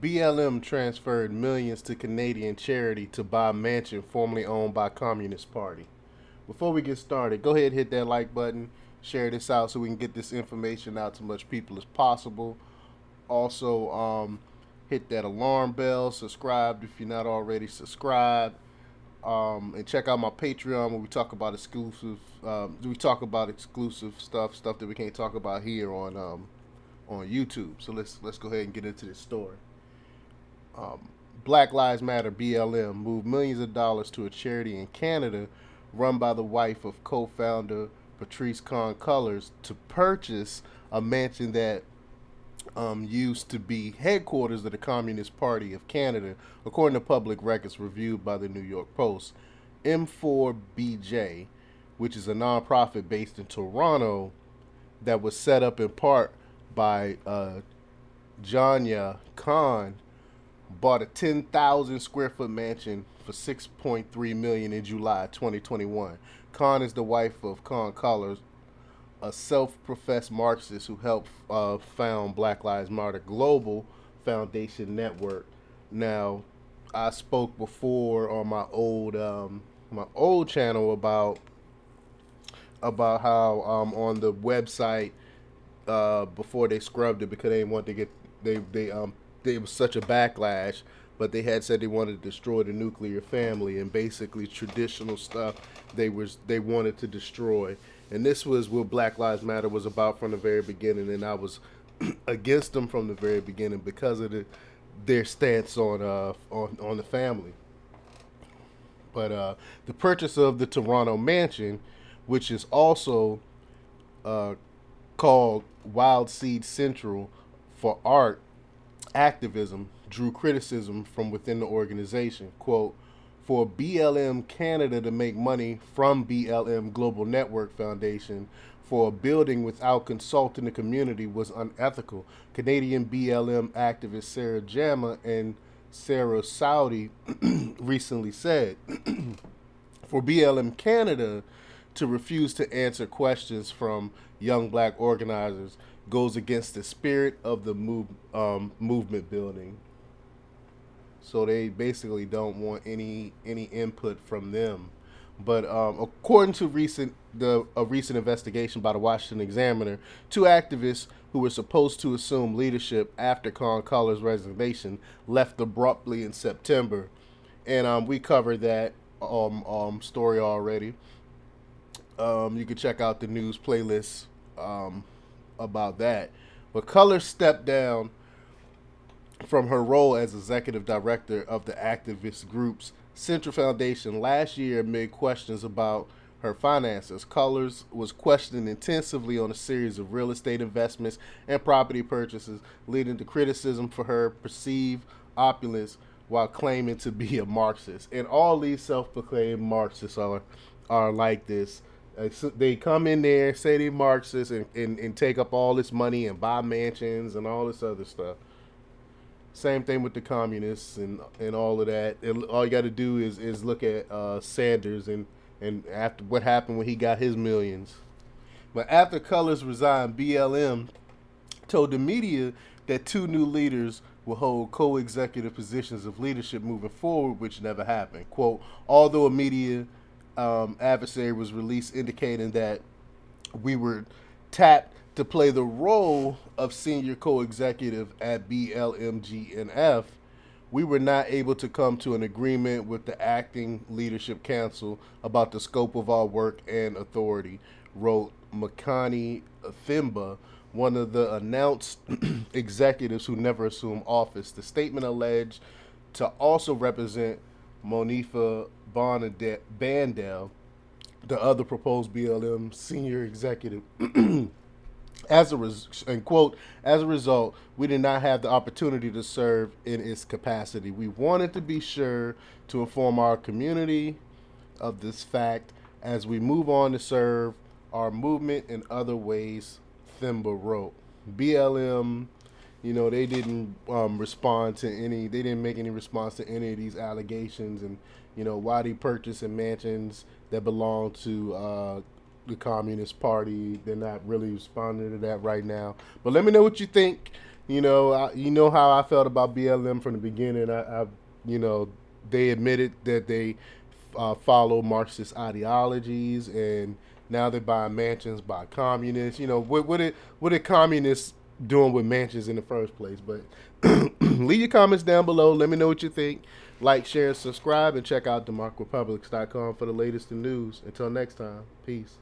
BLM transferred millions to Canadian charity to buy mansion formerly owned by Communist Party. Before we get started, go ahead and hit that like button, share this out so we can get this information out to as much people as possible. Also, hit that alarm bell, subscribe if you're not already subscribed, and check out my Patreon where we talk about exclusive stuff that we can't talk about here on YouTube. So let's go ahead and get into this story. Black Lives Matter (BLM) moved millions of dollars to a charity in Canada run by the wife of co-founder Patrice Khan Cullors to purchase a mansion that used to be headquarters of the Communist Party of Canada, according to public records reviewed by the New York Post. M4BJ, which is a nonprofit based in Toronto that was set up in part by Janya Khan, bought a 10,000 square foot mansion for 6.3 million in July 2021. Khan is the wife of Khan Cullors, a self-professed Marxist who helped found Black Lives Matter Global Foundation Network. Now, I spoke before on my old channel about how on the website before they scrubbed it because they didn't want to get they was such a backlash, but they had said they wanted to destroy the nuclear family and basically traditional stuff they wanted to destroy. And this was what Black Lives Matter was about from the very beginning, and I was against them from the very beginning because of their stance on the family. But the purchase of the Toronto mansion, which is also uh, called Wild Seed Central for art activism, drew criticism from within the organization. Quote, for BLM Canada to make money from BLM Global Network Foundation for a building without consulting the community was unethical. Canadian BLM activist Sarah Jama and Sarah Saudi recently said. For BLM Canada to refuse to answer questions from young black organizers goes against the spirit of the movement building. So they basically don't want any input from them. But according to a recent investigation by the Washington Examiner, two activists who were supposed to assume leadership after Con Collar's resignation left abruptly in September, and we covered that story already. You can check out the news playlist um, about that. But Color stepped down from her role as executive director of the activist group's Central Foundation last year amid questions about her finances. Colors was questioned intensively on a series of real estate investments and property purchases, leading to criticism for her perceived opulence while claiming to be a Marxist. And all these self-proclaimed Marxists are like this. They come in there, say they Marxists, and take up all this money and buy mansions and all this other stuff. Same thing with the communists and all of that. All you got to do is look at Sanders and after what happened when he got his millions. But after Colors resigned, BLM told the media that two new leaders will hold co-executive positions of leadership moving forward, which never happened. Quote, although a media adversary was released indicating that we were tapped to play the role of senior co-executive at BLMGNF, we were not able to come to an agreement with the acting leadership council about the scope of our work and authority, wrote Makani Thimba, one of the announced executives who never assumed office. The statement alleged to also represent Monifa Bandel, the other proposed BLM senior executive. And quote, as a result, we did not have the opportunity to serve in its capacity. We wanted to be sure to inform our community of this fact as we move on to serve our movement in other ways, Thimba wrote. BLM, they didn't respond to any, they didn't make any response to any of these allegations, and why they purchasing mansions that belong to the Communist Party. They're not really responding to that right now. But let me know what you think. You know how I felt about BLM from the beginning. You know, they admitted that they follow Marxist ideologies, and now they're buying mansions by communists. You know, what are communists doing with mansions in the first place? But leave your comments down below. Let me know what you think. Like, share, and subscribe, and check out democrepublics.com for the latest in news. Until next time, peace.